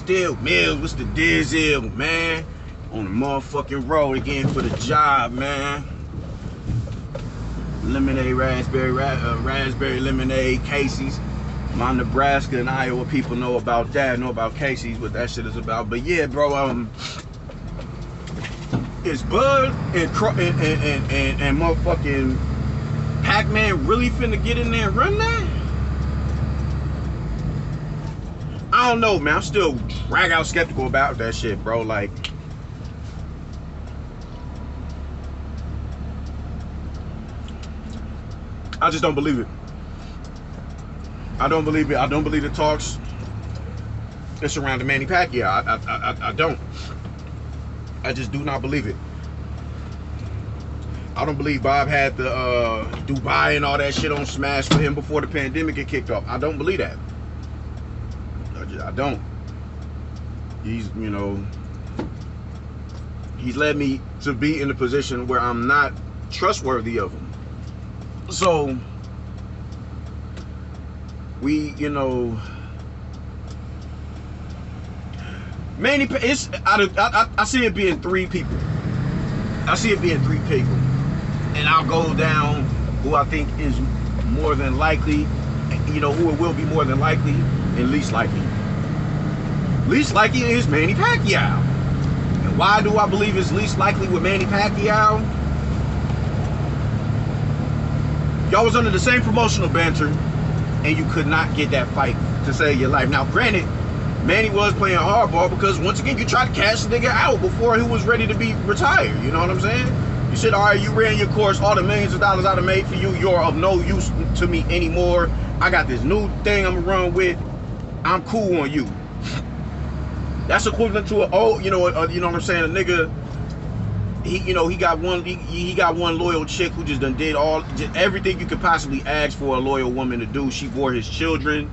still? Mills, what's the dizzle, man? On the motherfucking road again for the job, man. Lemonade, raspberry lemonade, Casey's. My Nebraska and Iowa people know about that, know about Casey's, what that shit is about. But yeah, bro, is Bud and motherfucking Pac-Man really finna get in there and run that? I don't know, man. I'm still drag out skeptical about that shit, bro. Like, I just don't believe it. I don't believe it. I don't believe the talks that surrounding Manny Pacquiao. I don't. I just do not believe it. I don't believe Bob had the Dubai and all that shit on Smash for him before the pandemic had kicked off. I don't believe that. I don't. He's, you know, he's led me to be in a position where I'm not trustworthy of him. So we, you know, Manny, it's I see it being three people. I see it being three people, and I'll go down who I think is more than likely, you know, who it will be more than likely, and least likely. Least likely is Manny Pacquiao. And why do I believe it's least likely with Manny Pacquiao? Y'all was under the same promotional banter, and you could not get that fight to save your life. Now, granted, Manny was playing hardball because, once again, you tried to cash the nigga out before he was ready to be retired. You know what I'm saying? You said, all right, you ran your course, all the millions of dollars I done made for you, you're of no use to me anymore. I got this new thing I'm gonna run with. I'm cool on you. That's equivalent to an old, you know what I'm saying? A nigga, he got one loyal chick who just done did everything you could possibly ask for a loyal woman to do. She bore his children,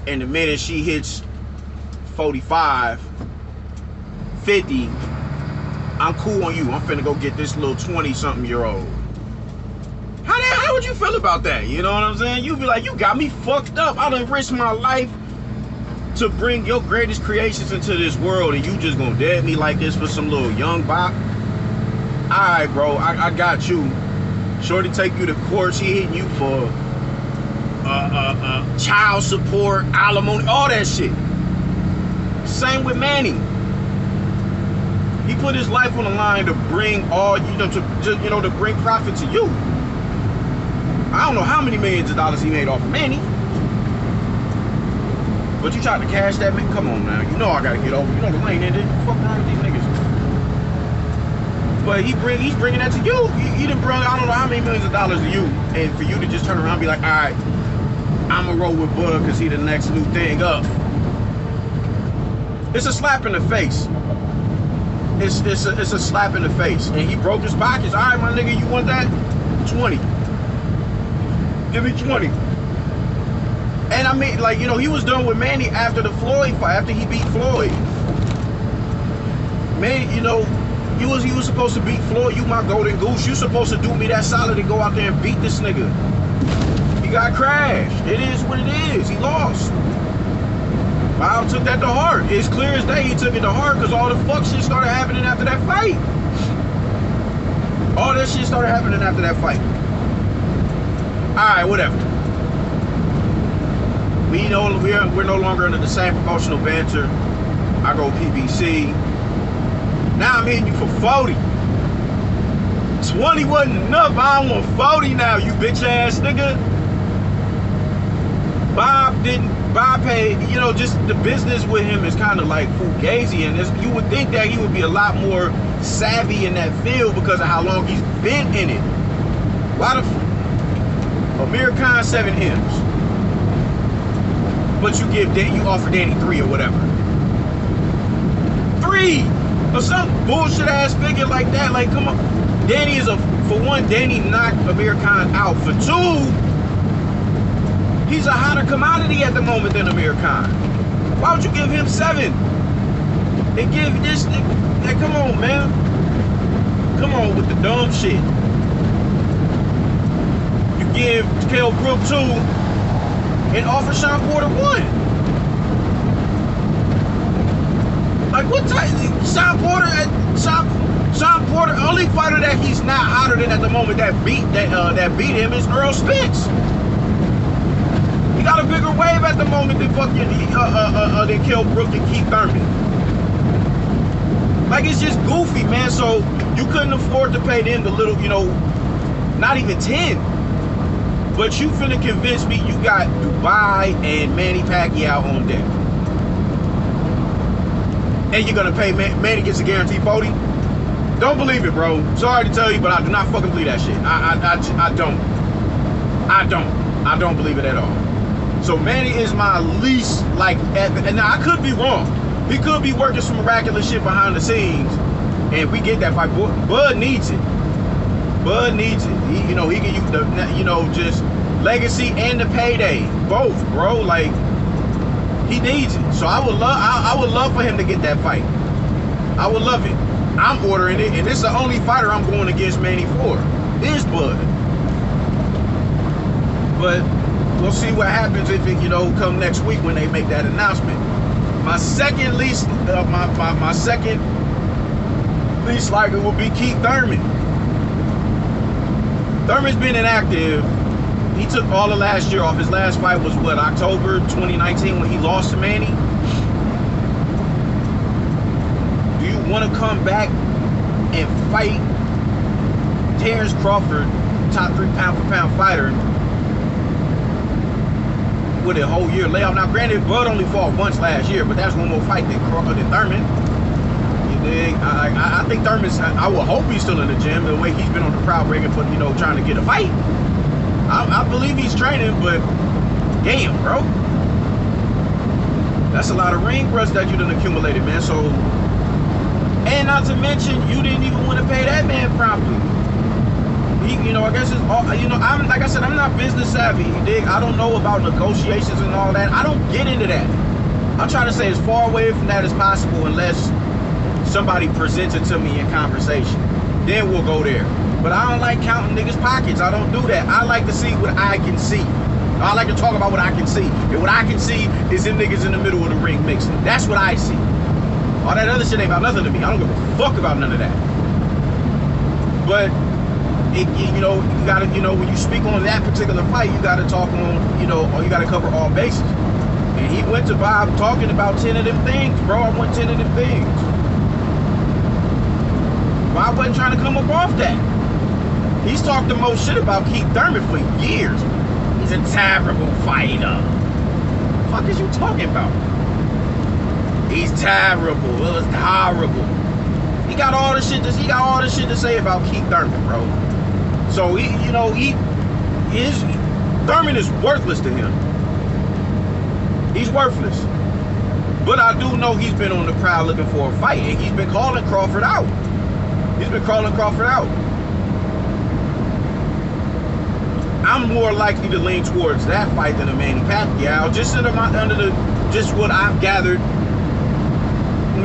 and the minute she hits 45, 50, I'm cool on you. I'm finna go get this little 20-something-year-old. How would you feel about that? You know what I'm saying? You'd be like, you got me fucked up. I done risked my life to bring your greatest creations into this world, and you just gonna dead me like this for some little young bop? Alright, bro, I got you. Shorty take you to court, she hitting you for child support, alimony, all that shit. Same with Manny. He put his life on the line to bring to bring profit to you. I don't know how many millions of dollars he made off of Manny. But you tried to cash that man. Come on now. You know I gotta get over. You know the lane ended. Fuck around with these niggas. But he's bringing that to you. He done brought I don't know how many millions of dollars to you, and for you to just turn around and be like, all right, I'ma roll with Bud because he the next new thing up. It's a slap in the face. It's a slap in the face. And he broke his pockets. All right, my nigga, you want that? 20. Give me 20. And I mean, like, you know, he was done with Manny after the Floyd fight, after he beat Floyd. Man, you know, he was supposed to beat Floyd. You my golden goose. You supposed to do me that solid and go out there and beat this nigga. He got crashed. It is what it is. He lost. Bob took that to heart. It's clear as day he took it to heart because all the fuck shit started happening after that fight. All that shit started happening after that fight. Alright, whatever. We're no longer under the same promotional banter. I go PBC. Now I'm hitting you for 40. 20 wasn't enough. I want 40 now, you bitch ass nigga. Bob paid, you know, just the business with him is kind of like fugazi, and you would think that he would be a lot more savvy in that field because of how long he's been in it. Why the Amir Khan 7 M's, but you offer Danny 3 or whatever. 3 or some bullshit ass figure like that. Like, come on, Danny is for one, Danny knocked Amir Khan out. For 2, he's a hotter commodity at the moment than Amir Khan. Why would you give him 7? And give this nigga, come on, man. Come on with the dumb shit. You give Kell Brook 2 and offer Sean Porter 1. What type? Sean Porter, only fighter that he's not hotter than at the moment that beat him is Earl Spence. He got a bigger wave at the moment than fucking than Kell Brook and Keith Thurman. Like, it's just goofy, man. So you couldn't afford to pay them the little, not even 10. But you finna convince me you got Dubai and Manny Pacquiao on deck. And you're gonna pay Manny gets a guaranteed 40? Don't believe it, bro. Sorry to tell you, but I do not fucking believe that shit. I don't believe it at all. So Manny is my least, like, and now I could be wrong. He could be working some miraculous shit behind the scenes, and we get that fight. Bud needs it. Bud needs it. He can use the, just legacy and the payday, both, bro. Like, he needs it. So I would love for him to get that fight. I would love it. I'm ordering it, and it's the only fighter I'm going against Manny for. Is Bud. But we'll see what happens if it, come next week when they make that announcement. My second least likely will be Keith Thurman. Thurman's been inactive. He took all of last year off. His last fight was what, October 2019 when he lost to Manny. Do you want to come back and fight Terrence Crawford, top 3 pound-for-pound fighter, with a whole year layoff? Now, granted, Bud only fought once last year, but that's one more fight than Thurman. You dig? I think Thurman's, I would hope he's still in the gym, the way he's been on the proud breaking, trying to get a fight. I believe he's training, but damn, bro. That's a lot of ring rust that you done accumulated, man. So, and not to mention, you didn't even want to pay that man properly. I guess it's all, I'm, like I said, I'm not business savvy, you dig? I don't know about negotiations and all that. I don't get into that. I'm trying to stay as far away from that as possible unless somebody presents it to me in conversation. Then we'll go there. But I don't like counting niggas' pockets. I don't do that. I like to see what I can see. I like to talk about what I can see. And what I can see is them niggas in the middle of the ring mixing. That's what I see. All that other shit ain't about nothing to me. I don't give a fuck about none of that. But you gotta, when you speak on that particular fight, you gotta talk on, or you gotta cover all bases. And he went to Bob talking about 10 of them things, bro. I want 10 of them things. Bob wasn't trying to come up off that. He's talked the most shit about Keith Thurman for years. He's a terrible fighter. What the fuck is you talking about? He's terrible. It was horrible. He got all the shit to say about Keith Thurman, bro. So Thurman is worthless to him. He's worthless. But I do know he's been on the prowl looking for a fight, and he's been calling Crawford out. I'm more likely to lean towards that fight than a Manny Pacquiao, just just what I've gathered,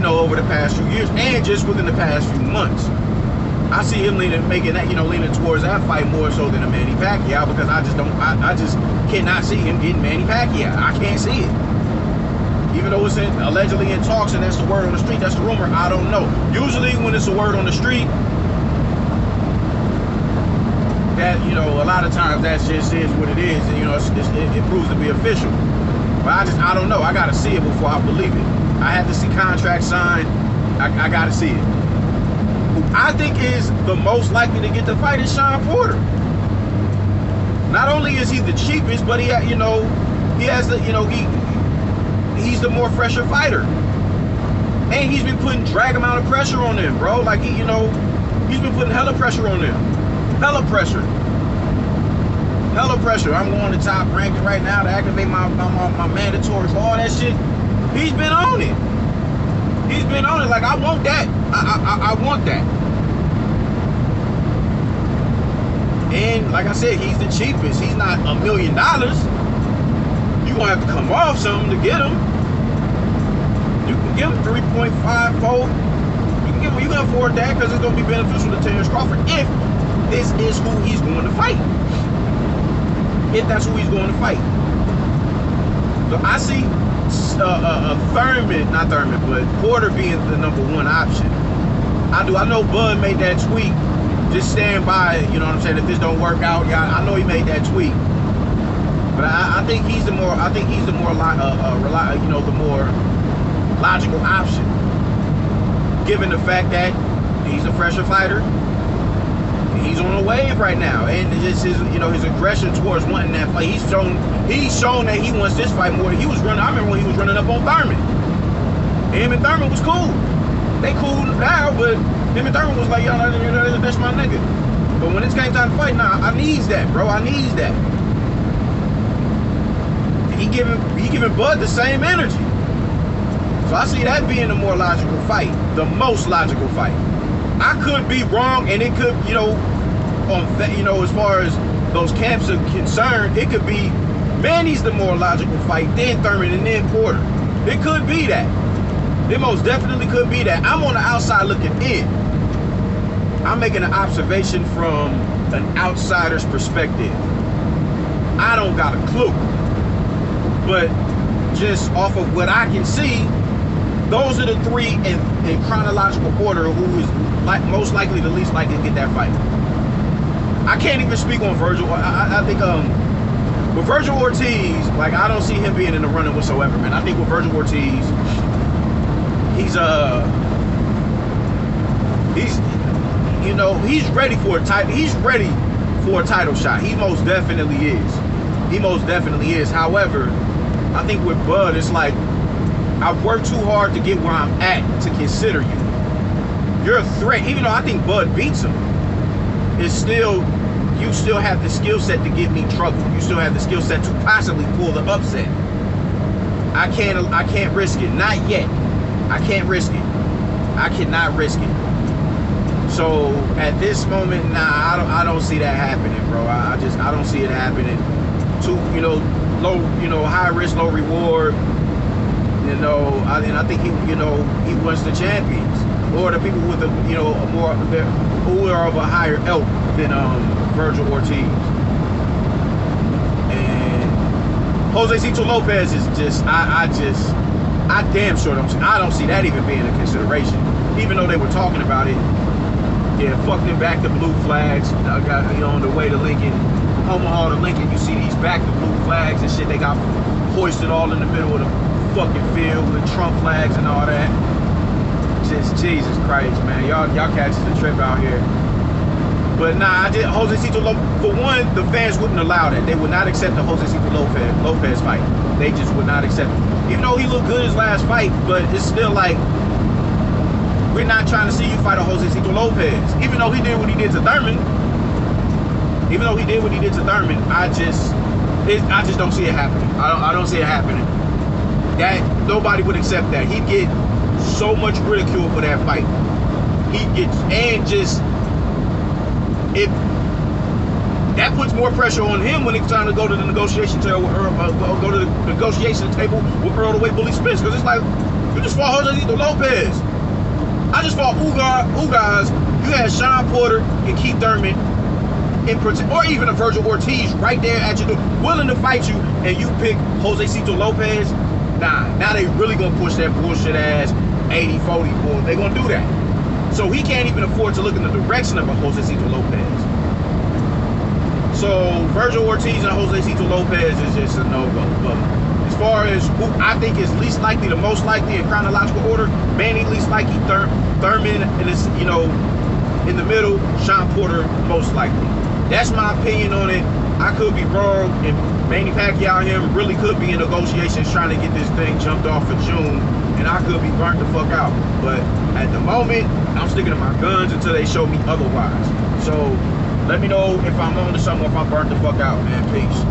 over the past few years, and just within the past few months. I see him leaning towards that fight more so than a Manny Pacquiao, because I just cannot see him getting Manny Pacquiao. I can't see it. Even though it's allegedly in talks and that's the word on the street, that's the rumor, I don't know. Usually when it's a word on the street, that, a lot of times that just is what it is, and it proves to be official. But I don't know. I gotta see it before I believe it. I have to see contracts signed. I gotta see it. Who I think is the most likely to get the fight is Sean Porter. Not only is he the cheapest, but he has the, he's the more fresher fighter. And he's been putting drag amount of pressure on them, bro. Like he's been putting hella pressure on them. Hella pressure. I'm going to top ranking right now to activate my mandatory for all that shit. He's been on it. Like, I want that. I want that. And like I said, he's the cheapest. He's not $1 million. You're gonna have to come off something to get him. You can give him 3.5, 4. You can afford that because it's gonna be beneficial to Terrence Crawford if this is who he's going to fight. If that's who he's going to fight. So I see Not Thurman, but Porter being the #1 option. I know Bud made that tweet. Just stand by it, you know what I'm saying? If this don't work out, yeah, I know he made that tweet. But I think he's the more the more logical option, given the fact that he's a fresher fighter. He's on a wave right now, and just his aggression towards wanting that fight. He's shown that he wants this fight more than he was running. I remember when he was running up on Thurman. Him and Thurman was cool. They cool now, but him and Thurman was like, yo, that's my nigga. But when it's came time to fight, nah, I needs that, bro. I needs that. He giving Bud the same energy. So I see that being the more logical fight, the most logical fight. I could be wrong, and it could, as far as those camps are concerned, it could be Manny's the more logical fight, then Thurman, and then Porter. It could be that. It most definitely could be that. I'm on the outside looking in. I'm making an observation from an outsider's perspective. I don't got a clue. But just off of what I can see, those are the three in chronological order who is most likely the least likely to get that fight. I can't even speak on Virgil. I think with Virgil Ortiz, like, I don't see him being in the running whatsoever, man. I think with Virgil Ortiz, he's ready for a title. He's ready for a title shot. He most definitely is. He most definitely is. However, I think with Bud, it's like, I've worked too hard to get where I'm at to consider you. You're a threat. Even though I think Bud beats him, you still have the skill set to give me trouble. You still have the skill set to possibly pull the upset. I can't risk it. Not yet. I can't risk it. I cannot risk it. So at this moment, nah, I don't see that happening, bro. I don't see it happening. Too, low, high risk, low reward. I think he wants the champions, or the people with who are of a higher ilk than Virgil Ortiz. And Josecito Lopez is just, I damn sure I don't see that even being a consideration. Even though they were talking about it, yeah, fuck them back to blue flags. I got, on the way to Lincoln, Omaha to Lincoln, you see these back to blue flags and shit. They got hoisted all in the middle of the fucking field with Trump flags and all that. Just Jesus Christ, man. Y'all catches the trip out here. But nah, Josecito Lopez, for one, the fans wouldn't allow that. They would not accept the Josecito Lopez fight. They just would not accept it. Even though he looked good his last fight, but it's still like, we're not trying to see you fight a Josecito Lopez. Even though he did what he did to Thurman. I just don't see it happening. I don't see it happening. That nobody would accept that. He'd get so much ridicule for that fight. That puts more pressure on him when it's time to go to the negotiation table with Earl, go to the negotiation table with Earl the way Bully Spence, because it's like, you just fought Josecito Lopez. I just fought Ugaz. You had Sean Porter and Keith Thurman, or even a Virgil Ortiz right there at your door, willing to fight you, and you pick Josecito Lopez. Nah, now they really gonna push that bullshit ass 80-40 bull. They gonna do that. So he can't even afford to look in the direction of a Josecito Lopez. So Virgil Ortiz and Josecito Lopez is just a no-go. But as far as who I think is least likely, the most likely in chronological order, Manny least likely, Thurman, and it's, in the middle, Sean Porter most likely. That's my opinion on it. I could be wrong, and Manny Pacquiao and him really could be in negotiations trying to get this thing jumped off for June, and I could be burnt the fuck out. But at the moment, I'm sticking to my guns until they show me otherwise. So let me know if I'm on to something or if I'm burnt the fuck out, man. Peace.